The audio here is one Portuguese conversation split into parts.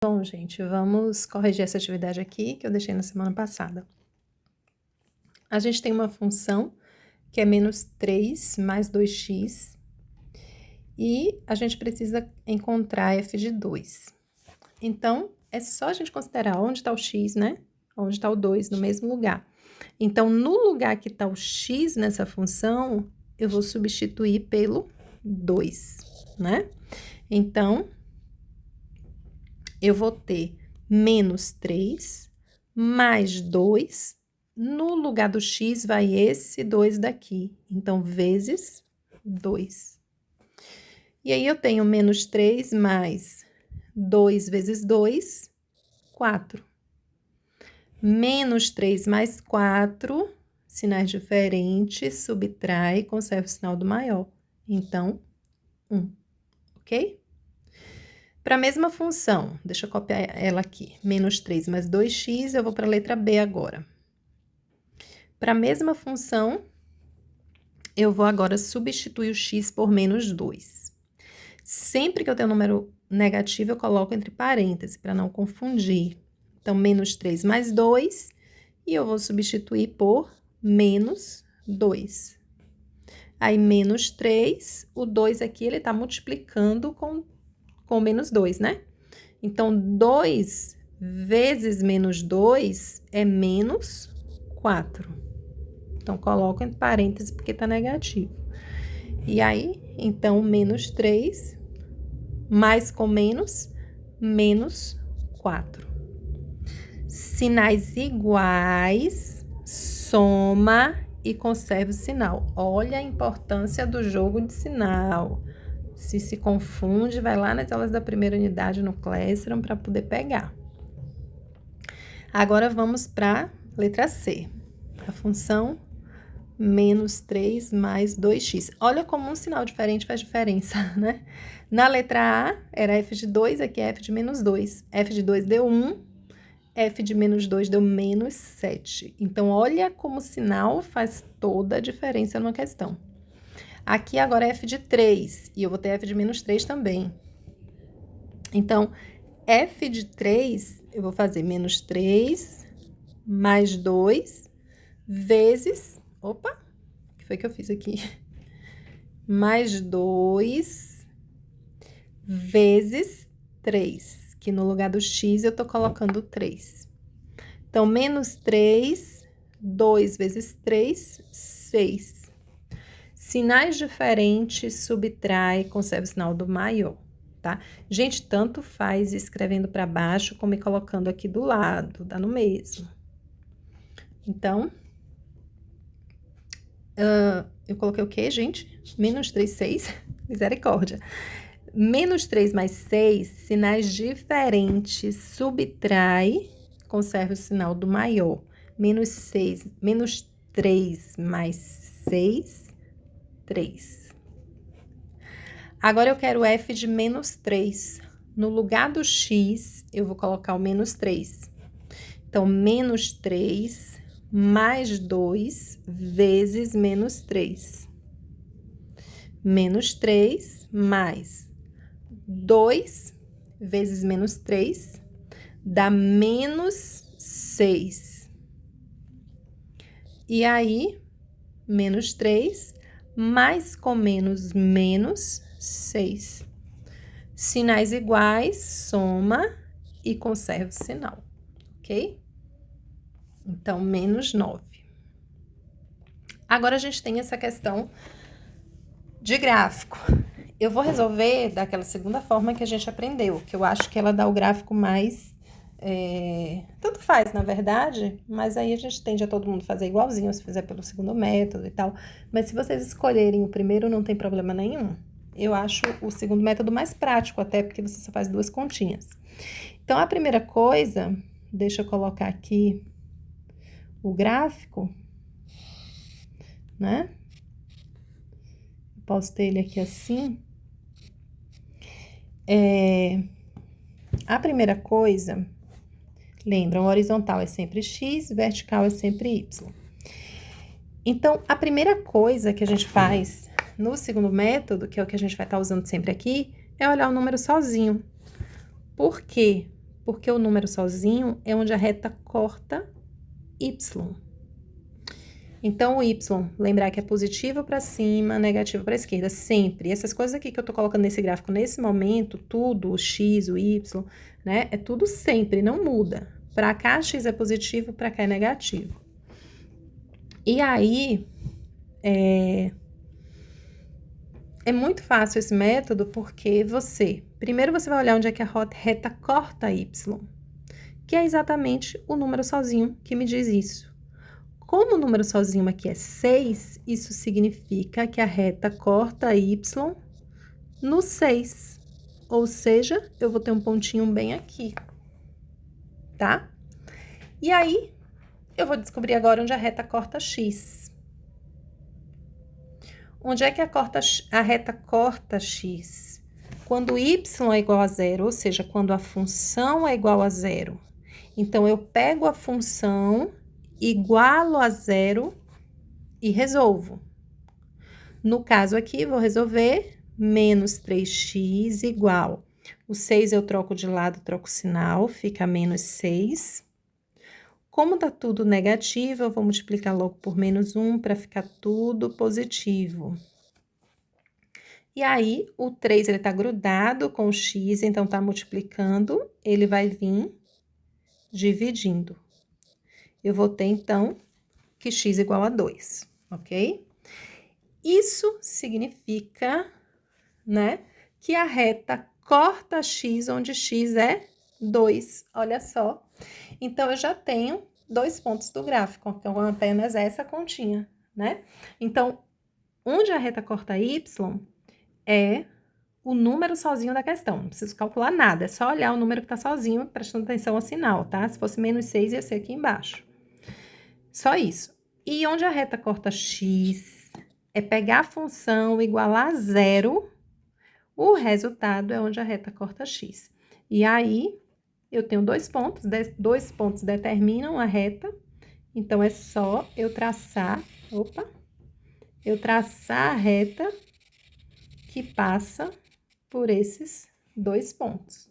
Bom, gente, vamos corrigir essa atividade aqui que eu deixei na semana passada. A gente tem uma função que é menos 3 mais 2x e a gente precisa encontrar f de 2. Então, é só a gente considerar onde está o x, né? Onde está o 2, no mesmo lugar. Então, no lugar que está o x nessa função, eu vou substituir pelo 2, né? Então, eu vou ter menos 3 mais 2. No lugar do x vai esse 2 daqui. Então, vezes 2. E aí, eu tenho menos 3 mais 2 vezes 2, 4. Menos 3 mais 4, sinais diferentes, subtrai, conserva o sinal do maior. Então, 1, ok? Para a mesma função, deixa eu copiar ela aqui, menos 3 mais 2x, eu vou para a letra B agora. Para a mesma função, eu vou agora substituir o x por menos 2. Sempre que eu tenho um número negativo, eu coloco entre parênteses, para não confundir. Então, menos 3 mais 2, e eu vou substituir por menos 2. Aí, menos 3, o 2 aqui, ele está multiplicando com menos 2, né? Então, 2 vezes menos 2 é menos 4. Então, coloco entre parênteses porque está negativo. E aí, então, menos 3, mais com menos 4. Sinais iguais, soma e conserva o sinal. Olha a importância do jogo de sinal. Se confunde, vai lá nas aulas da primeira unidade no Classroom para poder pegar. Agora, vamos para a letra C. A função menos 3 mais 2x. Olha como um sinal diferente faz diferença, né? Na letra A, era f de 2, aqui é f de menos 2. F de 2 deu 1, f de menos 2 deu menos 7. Então, olha como o sinal faz toda a diferença numa questão. Aqui agora é f de 3, e eu vou ter f de menos 3 também. Então, f de 3, eu vou fazer menos 3 mais 2 vezes... Opa, o que foi que eu fiz aqui? Mais 2 vezes 3, que no lugar do x eu tô colocando 3. Então, menos 3, 2 vezes 3, 6. Sinais diferentes, subtrai, conserva o sinal do maior, tá? Gente, tanto faz escrevendo para baixo como me colocando aqui do lado, dá no mesmo. Então, eu coloquei o quê, gente? Menos 3, 6, misericórdia. Menos 3 mais 6, sinais diferentes, subtrai, conserva o sinal do maior. Menos 3 mais 6, 3. Agora, eu quero f de menos 3. No lugar do x, eu vou colocar o menos 3. Então, menos 3 mais 2 vezes menos 3. Menos 3 mais 2 vezes menos 3 dá menos 6. E aí, menos 3 mais com menos, menos 6. Sinais iguais, soma e conserva o sinal, ok? Então, menos 9. Agora, a gente tem essa questão de gráfico. Eu vou resolver daquela segunda forma que a gente aprendeu, que eu acho que ela dá o gráfico mais... tanto faz, na verdade, mas aí a gente tende a todo mundo fazer igualzinho, se fizer pelo segundo método e tal. Mas se vocês escolherem o primeiro, não tem problema nenhum. Eu acho o segundo método mais prático, até porque você só faz 2 continhas. Então, a primeira coisa, deixa eu colocar aqui o gráfico, né? Posso ter ele aqui assim. A primeira coisa, lembram, horizontal é sempre x, vertical é sempre y. Então, a primeira coisa que a gente faz no segundo método, que é o que a gente vai estar usando sempre aqui, é olhar o número sozinho. Por quê? Porque o número sozinho é onde a reta corta y. Então, o y, lembrar que é positivo para cima, negativo para a esquerda, sempre. Essas coisas aqui que eu tô colocando nesse gráfico, nesse momento, tudo, o x, o y, né? É tudo sempre, não muda. Para cá, x é positivo, para cá é negativo. E aí, é muito fácil esse método, porque primeiro você vai olhar onde é que a reta corta y, que é exatamente o número sozinho que me diz isso. Como o número sozinho aqui é 6, isso significa que a reta corta y no 6. Ou seja, eu vou ter um pontinho bem aqui, tá? E aí, eu vou descobrir agora onde a reta corta x. Onde é que a reta corta x? Quando y é igual a zero, ou seja, quando a função é igual a zero. Então, eu pego a função, igualo a zero e resolvo. No caso aqui, vou resolver menos 3x igual. O 6 eu troco de lado, troco o sinal, fica menos 6. Como tá tudo negativo, eu vou multiplicar logo por menos 1 para ficar tudo positivo. E aí, o 3, ele tá grudado com o x, então tá multiplicando, ele vai vir dividindo. Eu vou ter, então, que x igual a 2, ok? Isso significa, né, que a reta corta x, onde x é 2, olha só. Então, eu já tenho 2 pontos do gráfico, então apenas essa continha, né? Então, onde a reta corta y é o número sozinho da questão, não preciso calcular nada, é só olhar o número que tá sozinho, prestando atenção ao sinal, tá? Se fosse menos 6, ia ser aqui embaixo. Só isso. E onde a reta corta x é pegar a função, igualar a zero, o resultado é onde a reta corta x. E aí, eu tenho 2 pontos, 2 pontos determinam a reta, então é só eu traçar, a reta que passa por esses 2 pontos.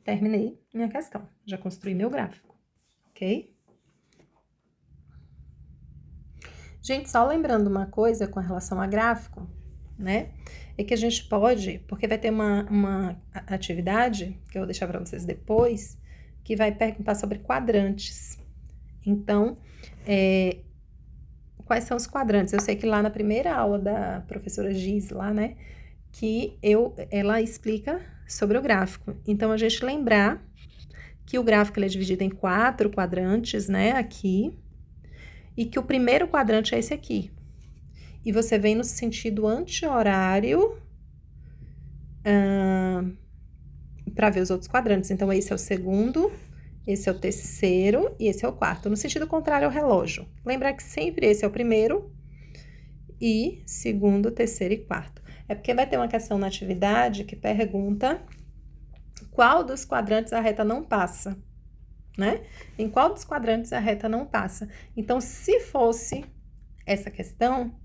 Terminei minha questão, já construí meu gráfico, ok? Gente, só lembrando uma coisa com relação a gráfico, né? É que a gente pode, porque vai ter uma atividade, que eu vou deixar para vocês depois, que vai perguntar sobre quadrantes. Então, quais são os quadrantes? Eu sei que lá na primeira aula da professora Giz, lá, né, que ela explica sobre o gráfico. Então, a gente lembrar que o gráfico ele é dividido em 4 quadrantes, né, aqui, e que o primeiro quadrante é esse aqui. E você vem no sentido anti-horário para ver os outros quadrantes. Então, esse é o segundo, esse é o terceiro e esse é o quarto. No sentido contrário ao relógio. Lembrar que sempre esse é o primeiro e segundo, terceiro e quarto. É porque vai ter uma questão na atividade que pergunta qual dos quadrantes a reta não passa, né? Em qual dos quadrantes a reta não passa? Então, se fosse essa questão,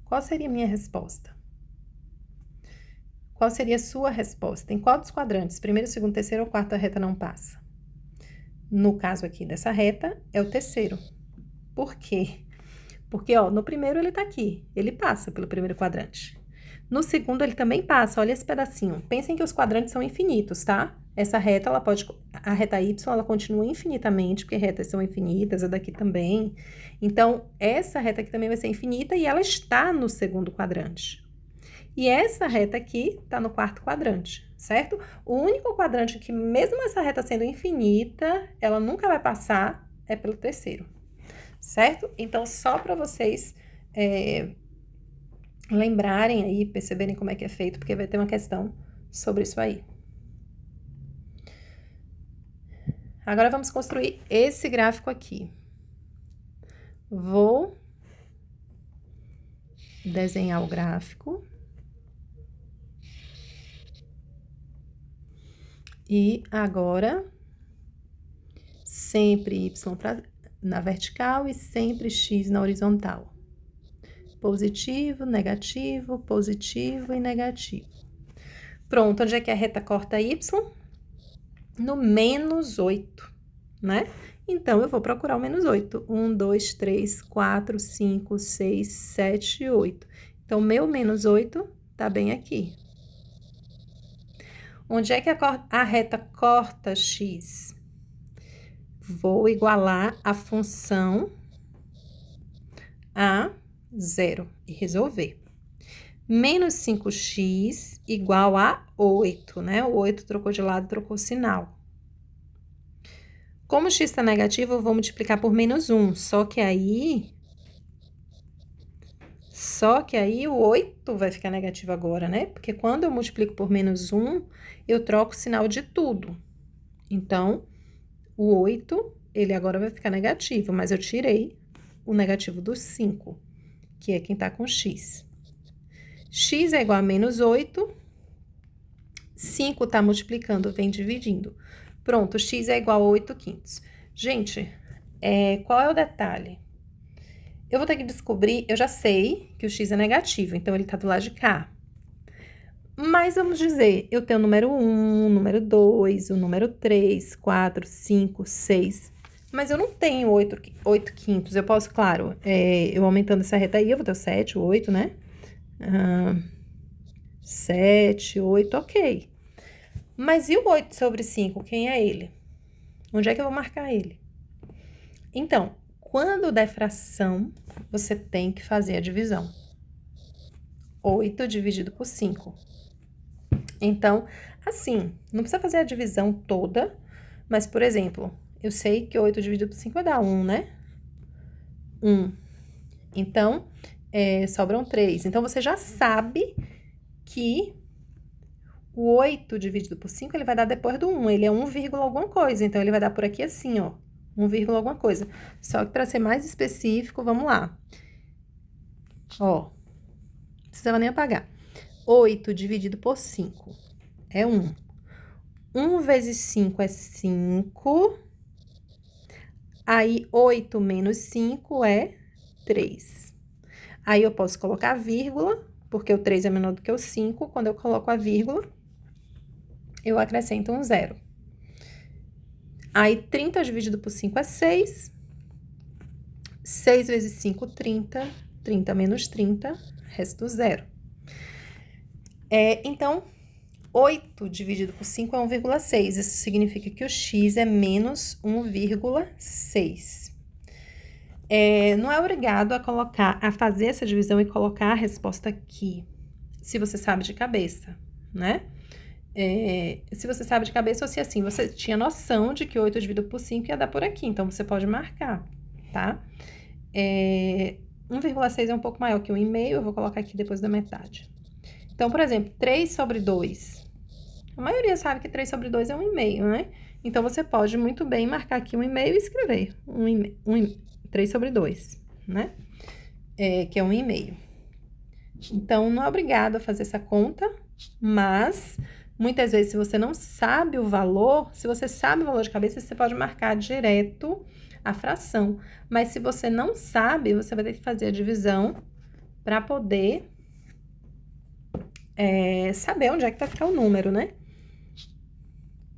qual seria a minha resposta? Qual seria a sua resposta? Em qual dos quadrantes, primeiro, segundo, terceiro ou quarto, a reta não passa? No caso aqui dessa reta, é o terceiro. Por quê? Porque, ó, no primeiro ele tá aqui, ele passa pelo primeiro quadrante. No segundo, ele também passa, olha esse pedacinho. Pensem que os quadrantes são infinitos, tá? Essa reta, a reta y, ela continua infinitamente, porque retas são infinitas, a daqui também. Então, essa reta aqui também vai ser infinita e ela está no segundo quadrante. E essa reta aqui está no quarto quadrante, certo? O único quadrante que, mesmo essa reta sendo infinita, ela nunca vai passar é pelo terceiro, certo? Então, só para vocês lembrarem aí, perceberem como é que é feito, porque vai ter uma questão sobre isso aí. Agora, vamos construir esse gráfico aqui. Vou desenhar o gráfico. E agora, sempre y na vertical e sempre x na horizontal. Positivo, negativo e negativo. Pronto, onde é que a reta corta y? no menos 8, né? Então, eu vou procurar o menos 8. 1, 2, 3, 4, 5, 6, 7, 8. Então, meu menos 8 tá bem aqui. Onde é que a reta corta x? Vou igualar a função a 0 e resolver. Menos 5x igual a 8, né? O 8 trocou de lado, trocou sinal. Como x está negativo, eu vou multiplicar por menos 1. Só que aí o 8 vai ficar negativo agora, né? Porque quando eu multiplico por menos 1, eu troco o sinal de tudo. Então, o 8, ele agora vai ficar negativo, mas eu tirei o negativo do 5, que é quem tá com x. X é igual a menos 8, 5 tá multiplicando, vem dividindo. Pronto, x é igual a 8 quintos. Gente, qual é o detalhe? Eu vou ter que descobrir, eu já sei que o x é negativo, então ele tá do lado de cá. Mas vamos dizer, eu tenho o número 1, o número 2, o número 3, 4, 5, 6. Mas eu não tenho 8 quintos. Eu posso, claro, eu aumentando essa reta aí, eu vou ter o 7, o 8, né? 7, 8, ok. Mas e o 8 sobre 5? Quem é ele? Onde é que eu vou marcar ele? Então, quando der fração, você tem que fazer a divisão. 8 dividido por 5. Então, assim, não precisa fazer a divisão toda, mas, por exemplo, eu sei que 8 dividido por 5 vai dar 1, né? 1. Então, sobram 3. Então, você já sabe que o 8 dividido por 5, ele vai dar depois do 1. Ele é 1, alguma coisa. Então, ele vai dar por aqui assim, ó. 1, alguma coisa. Só que para ser mais específico, vamos lá. Ó, não precisava nem apagar. 8 dividido por 5 é 1. 1 vezes 5 é 5. Aí, 8 menos 5 é 3. Aí, eu posso colocar vírgula, porque o 3 é menor do que o 5. Quando eu coloco a vírgula, eu acrescento um 0. Aí, 30 dividido por 5 é 6. 6 vezes 5, 30. 30 menos 30, resto 0. Então, 8 dividido por 5 é 1,6. Isso significa que o x é menos 1,6. Não é obrigado a fazer essa divisão e colocar a resposta aqui, se você sabe de cabeça, né? Se você sabe de cabeça ou se assim, você tinha noção de que 8 dividido por 5 ia dar por aqui, então você pode marcar, tá? 1,6 é um pouco maior que 1,5, eu vou colocar aqui depois da metade. Então, por exemplo, 3 sobre 2. A maioria sabe que 3 sobre 2 é 1,5, né? Então, você pode muito bem marcar aqui 1,5 e escrever 3 sobre 2, né? Que é 1,5. Então, não é obrigado a fazer essa conta, mas muitas vezes, se você não sabe o valor, se você sabe o valor de cabeça, você pode marcar direto a fração. Mas se você não sabe, você vai ter que fazer a divisão para poder saber onde é que vai ficar o número, né?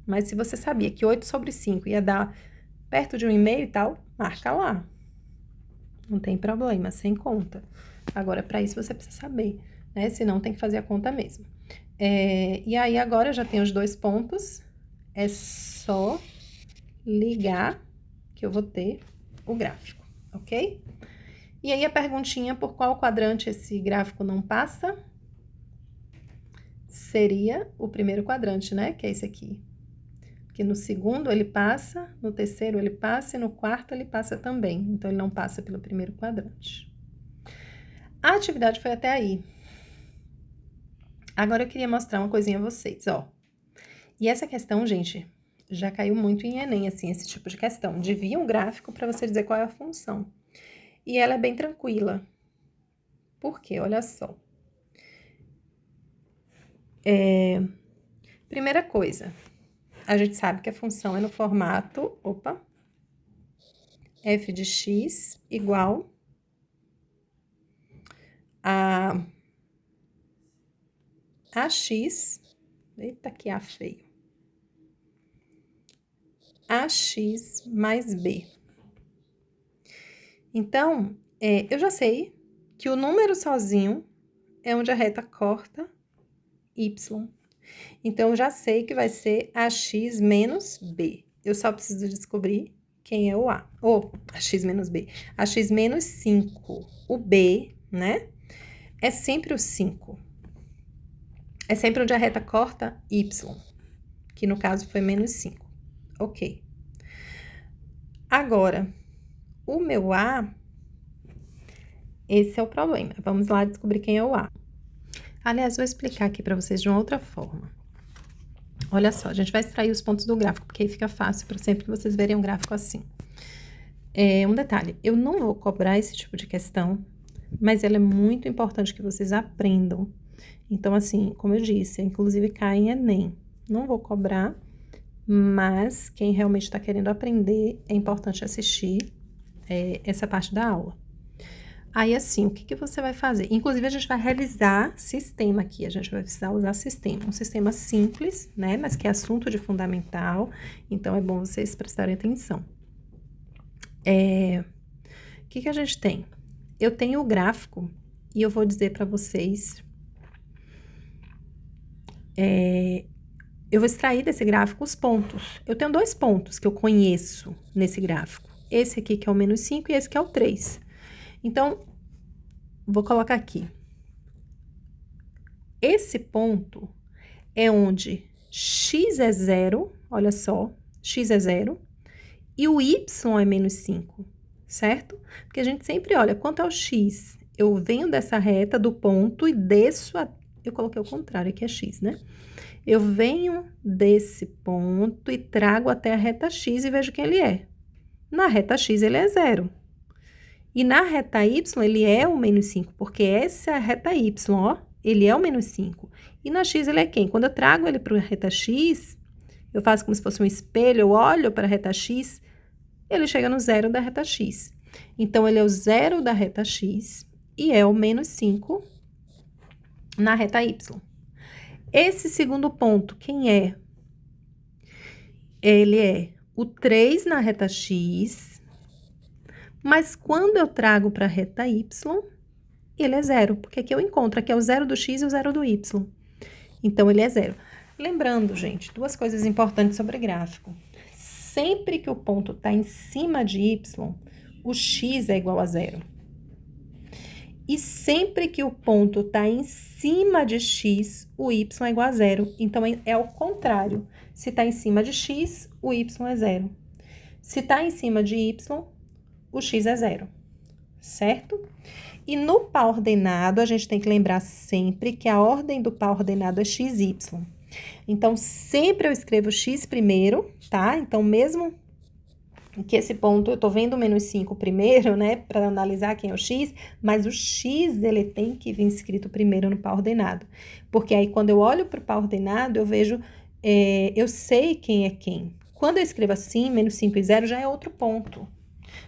Mas se você sabia que 8 sobre 5 ia dar perto de 1,5 e tal, marca lá. Não tem problema, sem conta. Agora, para isso, você precisa saber, né? Senão, tem que fazer a conta mesmo. E aí, agora, eu já tenho os 2 pontos. É só ligar que eu vou ter o gráfico, ok? E aí, a perguntinha, por qual quadrante esse gráfico não passa? Seria o primeiro quadrante, né? Que é esse aqui. Porque no segundo ele passa, no terceiro ele passa e no quarto ele passa também. Então, ele não passa pelo primeiro quadrante. A atividade foi até aí. Agora, eu queria mostrar uma coisinha a vocês, ó. E essa questão, gente, já caiu muito em Enem, assim, esse tipo de questão. Divide um gráfico para você dizer qual é a função. E ela é bem tranquila. Por quê? Olha só. Primeira coisa, a gente sabe que a função é no formato, f de x igual a ax, eita que A feio, AX mais B. Então, eu já sei que o número sozinho é onde a reta corta Y. Então, eu já sei que vai ser AX menos B. Eu só preciso descobrir quem é o A. Ou AX menos B. AX menos 5. O B, né? É sempre o 5. É sempre onde a reta corta Y. Que no caso foi menos 5. Ok. Agora, o meu A, esse é o problema. Vamos lá descobrir quem é o A. Aliás, vou explicar aqui para vocês de uma outra forma. Olha só, a gente vai extrair os pontos do gráfico, porque aí fica fácil para sempre que vocês verem um gráfico assim. Um detalhe, eu não vou cobrar esse tipo de questão, mas ela é muito importante que vocês aprendam. Então, assim, como eu disse, inclusive cai em Enem. Não vou cobrar, mas quem realmente está querendo aprender, é importante assistir essa parte da aula. Aí, assim, o que você vai fazer? Inclusive, a gente vai realizar sistema aqui, a gente vai precisar usar sistema. Um sistema simples, né, mas que é assunto de fundamental, então é bom vocês prestarem atenção. O que a gente tem? Eu tenho o gráfico e eu vou dizer para vocês... eu vou extrair desse gráfico os pontos. Eu tenho 2 pontos que eu conheço nesse gráfico. Esse aqui que é o menos 5 e esse que é o 3. Então, vou colocar aqui. Esse ponto é onde x é 0, olha só, x é 0, e o y é menos 5, certo? Porque a gente sempre olha, quanto é o x? Eu venho dessa reta do ponto e desço a... Eu coloquei o contrário, aqui é x, né? Eu venho desse ponto e trago até a reta x e vejo quem ele é. Na reta x ele é 0. E na reta y ele é o menos 5, porque essa é a reta y, ó. Ele é o menos 5. E na x ele é quem? Quando eu trago ele para a reta x, eu faço como se fosse um espelho, eu olho para a reta x, ele chega no 0 da reta x. Então, ele é o 0 da reta x e é o menos 5 na reta y. Esse segundo ponto, quem é? Ele é o 3 na reta x, mas quando eu trago para a reta y, ele é 0, porque aqui eu encontro, aqui é o 0 do x e o 0 do y. Então, ele é 0. Lembrando, gente, 2 coisas importantes sobre gráfico. Sempre que o ponto está em cima de y, o x é igual a 0. E sempre que o ponto está em cima de x, o y é igual a 0. Então, é o contrário. Se está em cima de x, o y é 0. Se está em cima de y, o x é 0. Certo? E no par ordenado, a gente tem que lembrar sempre que a ordem do par ordenado é x, y. Então, sempre eu escrevo x primeiro, tá? Então, mesmo que esse ponto, eu tô vendo o menos 5 primeiro, né? Para analisar quem é o x, mas o x, ele tem que vir escrito primeiro no par ordenado. Porque aí, quando eu olho para o par ordenado, eu vejo, eu sei quem é quem. Quando eu escrevo assim, menos 5 e 0, já é outro ponto.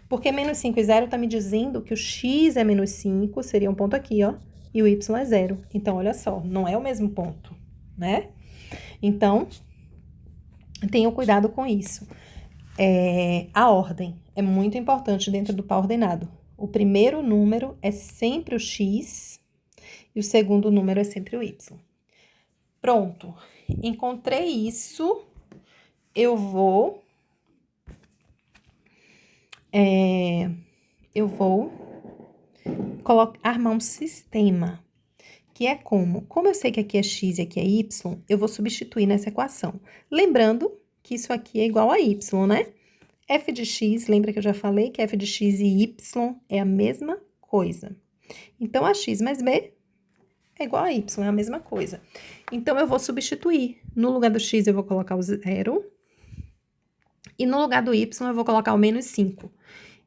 Porque menos 5 e 0 tá me dizendo que o x é menos 5, seria um ponto aqui, ó, e o y é 0. Então, olha só, não é o mesmo ponto, né? Então, tenham cuidado com isso. A ordem é muito importante dentro do par ordenado. O primeiro número é sempre o x e o segundo número é sempre o y. Pronto, encontrei isso, eu vou armar um sistema, que é como eu sei que aqui é x e aqui é y, eu vou substituir nessa equação. Lembrando que isso aqui é igual a y, né? F de x, lembra que eu já falei que f de x e y é a mesma coisa. Então, a x mais b é igual a y, é a mesma coisa. Então, eu vou substituir. No lugar do x, eu vou colocar o 0. E no lugar do y, eu vou colocar o menos 5.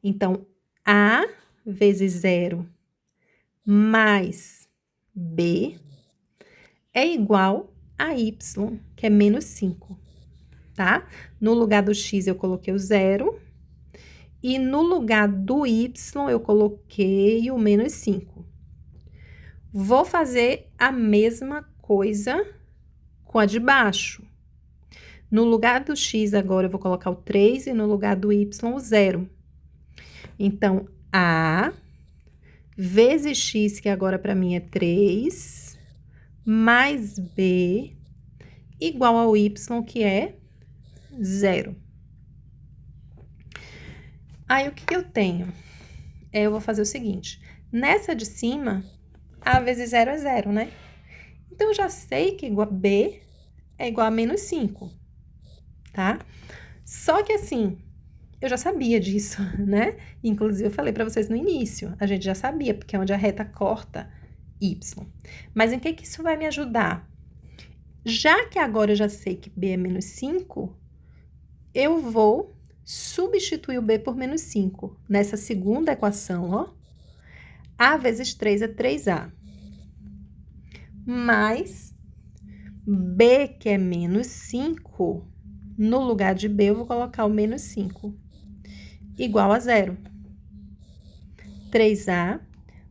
Então, a vezes 0 mais b é igual a y, que é menos 5, tá? No lugar do x, eu coloquei o 0. E no lugar do y, eu coloquei o menos 5. Vou fazer a mesma coisa com a de baixo. No lugar do x agora eu vou colocar o 3 e no lugar do y o 0. Então, A vezes x, que agora para mim é 3, mais B, igual ao y, que é 0. Aí, o que eu tenho? Eu vou fazer o seguinte, nessa de cima, A vezes 0 é 0, né? Então, eu já sei que B é igual a menos 5, tá? Só que assim, eu já sabia disso, né? Inclusive, eu falei para vocês no início, a gente já sabia, porque é onde a reta corta y. Mas em que isso vai me ajudar? Já que agora eu já sei que B é menos 5, eu vou substituir o B por menos 5. Nessa segunda equação, ó. A vezes 3 é 3A. Mais B, que é menos 5, no lugar de B eu vou colocar o menos 5. Igual a 0. 3A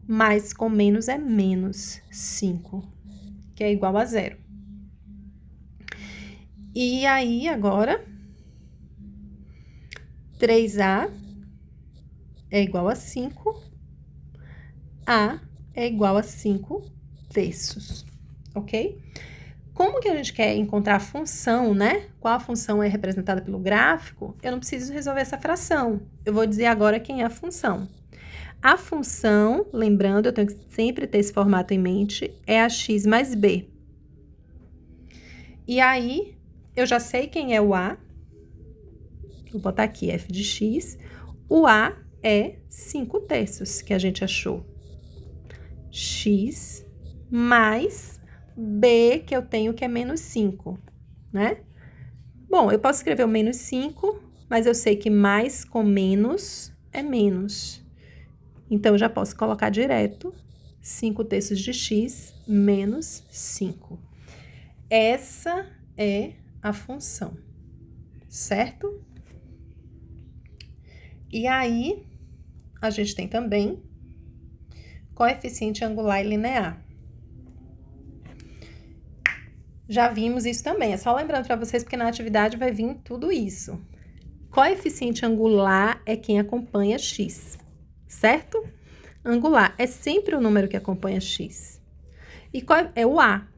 mais com menos é menos 5, que é igual a 0. E aí, agora, 3A é igual a 5, A é igual a 5 terços, ok? Como que a gente quer encontrar a função, né? Qual a função é representada pelo gráfico? Eu não preciso resolver essa fração. Eu vou dizer agora quem é a função. A função, lembrando, eu tenho que sempre ter esse formato em mente, é a x mais b. E aí, eu já sei quem é o a. Vou botar aqui f de x. O a é 5 terços, que a gente achou. X mais b, que eu tenho que é menos 5, né? Bom, eu posso escrever o menos 5, mas eu sei que mais com menos é menos. Então, eu já posso colocar direto 5 terços de x menos 5. Essa é a função, certo? E aí, a gente tem também coeficiente angular e linear. Já vimos isso também, é só lembrando para vocês, porque na atividade vai vir tudo isso. Coeficiente angular é quem acompanha x, certo? Angular é sempre o número que acompanha x. E é o a.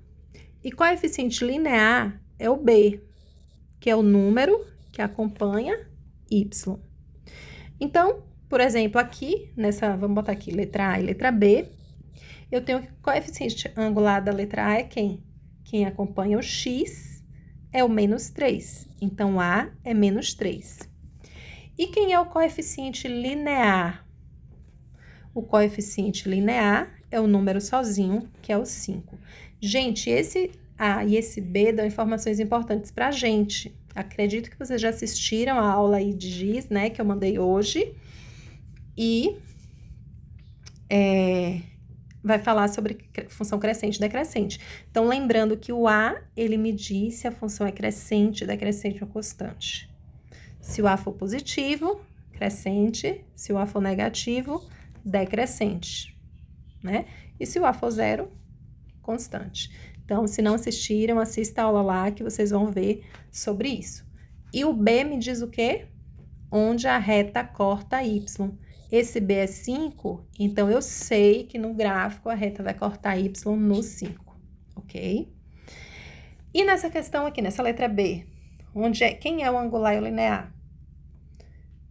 E coeficiente linear é o b, que é o número que acompanha y. Então, por exemplo, aqui, vamos botar aqui, letra A e letra B, eu tenho que o coeficiente angular da letra A é quem? Quem acompanha o x é o menos 3. Então, A é menos 3. E quem é o coeficiente linear? O coeficiente linear é o número sozinho, que é o 5. Gente, esse A e esse B dão informações importantes para a gente. Acredito que vocês já assistiram a aula aí de giz, né, que eu mandei hoje. E vai falar sobre função crescente e decrescente. Então, lembrando que o A, ele me diz se a função é crescente, decrescente ou constante. Se o A for positivo, crescente. Se o A for negativo, decrescente, né? E se o A for 0, constante. Então, se não assistiram, assista a aula lá que vocês vão ver sobre isso. E o B me diz o quê? Onde a reta corta Y. Esse B é 5, então eu sei que no gráfico a reta vai cortar Y no 5, ok? E nessa questão aqui, nessa letra B, quem é o angular e o linear?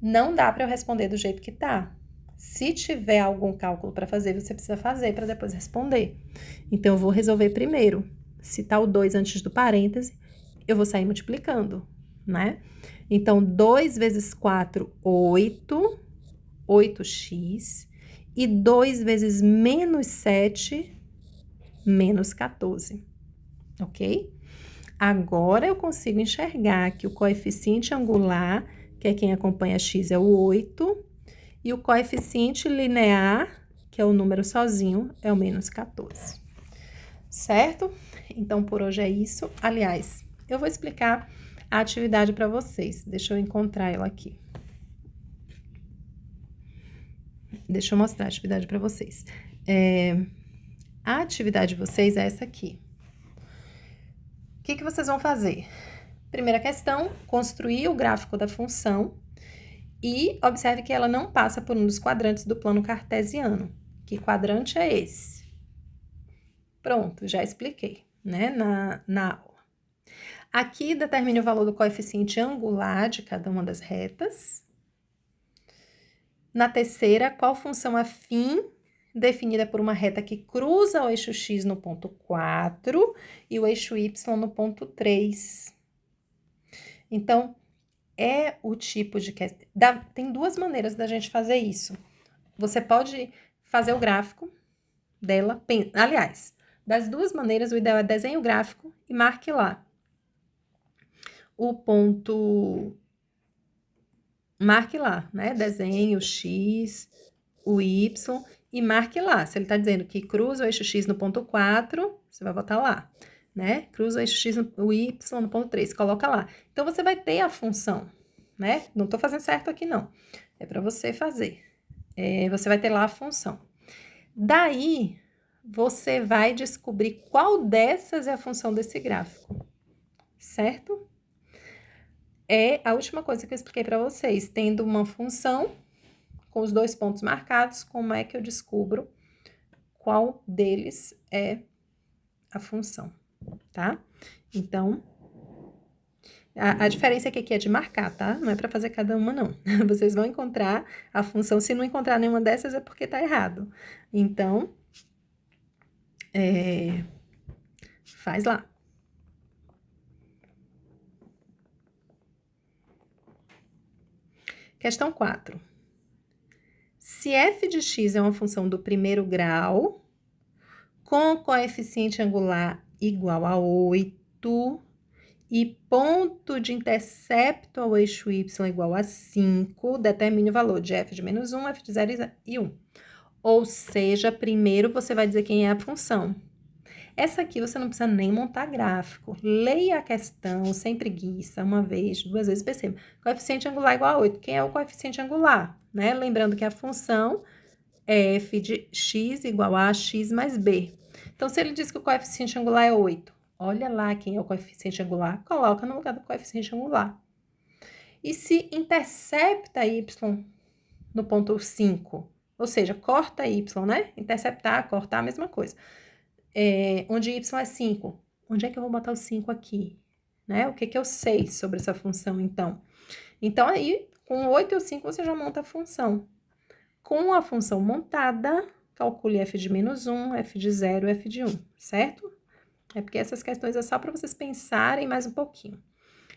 Não dá para eu responder do jeito que tá. Se tiver algum cálculo para fazer, você precisa fazer para depois responder. Então, eu vou resolver primeiro. Se tá o 2 antes do parêntese, eu vou sair multiplicando, né? Então, 2 vezes 4, 8, 8x. E 2 vezes menos 7, menos 14, ok? Agora, eu consigo enxergar que o coeficiente angular, que é quem acompanha x, é o 8, e o coeficiente linear, que é o número sozinho, é o menos 14. Certo? Então, por hoje é isso. Aliás, eu vou explicar a atividade para vocês. Deixa eu encontrar ela aqui. Deixa eu mostrar a atividade para vocês. A atividade de vocês é essa aqui. O que vocês vão fazer? Primeira questão, construir o gráfico da função e observe que ela não passa por um dos quadrantes do plano cartesiano. Que quadrante é esse? Pronto, já expliquei, né, na aula. Aqui determine o valor do coeficiente angular de cada uma das retas. Na terceira, qual função afim definida por uma reta que cruza o eixo x no ponto 4 e o eixo y no ponto 3. Então, é o tipo de questão. Tem duas maneiras da gente fazer isso. Você pode fazer o gráfico dela. Aliás, das duas maneiras, o ideal é desenhe o gráfico e marque lá o ponto. Marque lá, né? Desenhe o x, o y e marque lá. Se ele está dizendo que cruza o eixo x no ponto 4, você vai botar lá, né? Cruza o eixo x, o y no ponto 3, coloca lá. Então, você vai ter a função, né? Não estou fazendo certo aqui, não. É para você fazer. Você vai ter lá a função. Daí, você vai descobrir qual dessas é a função desse gráfico, certo? É a última coisa que eu expliquei para vocês. Tendo uma função com os dois pontos marcados, como é que eu descubro qual deles é a função, tá? Então, a diferença é que aqui é de marcar, tá? Não é para fazer cada uma, não. Vocês vão encontrar a função. Se não encontrar nenhuma dessas, é porque tá errado. Então, faz lá. Questão 4. Se f de x é uma função do primeiro grau, com coeficiente angular igual a 8 e ponto de intercepto ao eixo y igual a 5, determine o valor de f de menos 1, f de 0 e 1. Ou seja, primeiro você vai dizer quem é a função. Essa aqui você não precisa nem montar gráfico. Leia a questão sem preguiça, uma vez, duas vezes, perceba. Coeficiente angular igual a 8. Quem é o coeficiente angular? Né? Lembrando que a função é f de x igual a x mais b. Então, se ele diz que o coeficiente angular é 8, olha lá quem é o coeficiente angular, coloca no lugar do coeficiente angular. E se intercepta y no ponto 5, ou seja, corta y, né? Interceptar, cortar, a mesma coisa. Onde y é 5. Onde é que eu vou botar o 5 aqui? Né? O que que eu sei sobre essa função, então? Então, aí, com 8 e o 5, você já monta a função. Com a função montada, calcule f de menos 1, f de 0, f de 1, certo? É porque essas questões é só para vocês pensarem mais um pouquinho.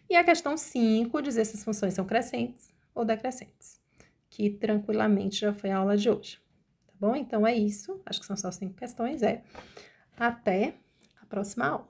E a questão 5, dizer se as funções são crescentes ou decrescentes, que tranquilamente já foi a aula de hoje. Tá bom? Então, é isso. Acho que são só 5 questões. Até a próxima aula.